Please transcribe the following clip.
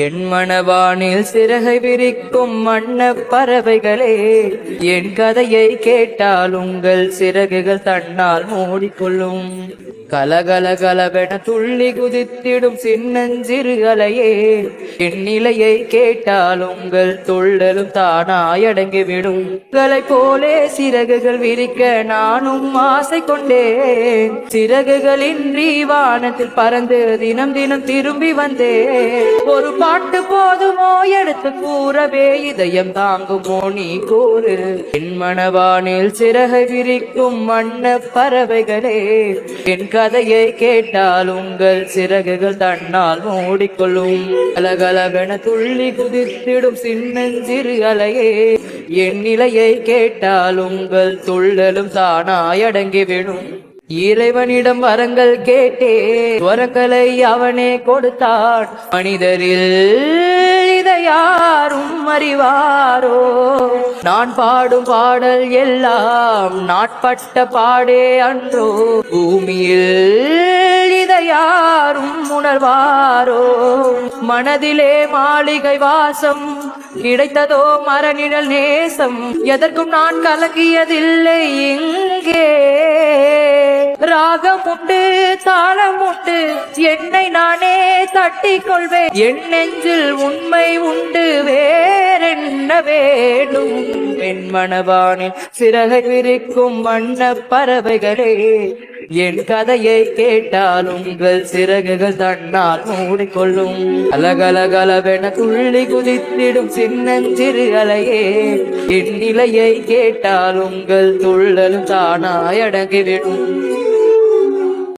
என் மனவானில் சிறகை விரிக்கும் வண்ண பறவைகளே, என் கதையை கேட்டால் உங்கள் சிறகுகள் தன்னால் மூடிக்கொள்ளும். கலகலகலவென துள்ளி குதித்திடும் சின்னஞ்சிறு அலையே, என் நிலையை கேட்டால் உங்கள் துள்ளலும் தானாய் அடங்கிவிடும். உங்களை போலே சிறகுகள் விரிக்க நானும் ஆசை கொண்டேன். சிறகுகளின்றி வானத்தில் பறந்து தினம் தினம் திரும்பி வந்தேன். ஒரு பாட்டு போதுமோ எடுத்து கூறவே, இதயம் தாங்குமோ நீ கூறு. என் மனவானில் சிறகை விரிக்கும் வண்ண பறவைகளே, என் கதையை கேட்டால் உங்கள் சிறகுகள் தன்னால் மூடிக்கொள்ளும். கலகலவென துள்ளி குதித்திடும் சின்னஞ்சிறு அலையே, என் நிலையை கேட்டால் உங்கள் துள்ளலும் தானாய் அடங்கிவிடும். இறைவனிடம் வரங்கள் கேட்டே, வரங்களை அவனே கொடுத்தான். மனிதரில் இதை யாரும் அறிவாரோ? நான் பாடும் பாடல் எல்லாம் நாட்பட்ட பாடே அன்றோ? பூமியில் இதை யாரும் உணர்வாரோ? மனதிலே மாளிகை வாசம், கிடைத்ததோ மரநிழல் நேசம். எதற்கும் நான் கலங்கியதில்லை இங்கே. ராகம் உண்டு, தாளம் உண்டு, என்னை நானே தட்டிக் கொள்வேன். என் நெஞ்சில் உண்மை உண்டு, வேறென்ன வேண்டும்? என் மனவானில் சிறகை விரிக்கும் வண்ண பறவைகளே, என் கதையை கேட்டால் உங்கள் சிறகுகள் தன்னால் மூடிக்கொள்ளும். அலகலகலவென துள்ளி குதித்திடும் சின்னஞ்சிறு அலையே, என் நிலையை கேட்டால் உங்கள் துள்ளலும் தானாய் அடங்கிவிடும்.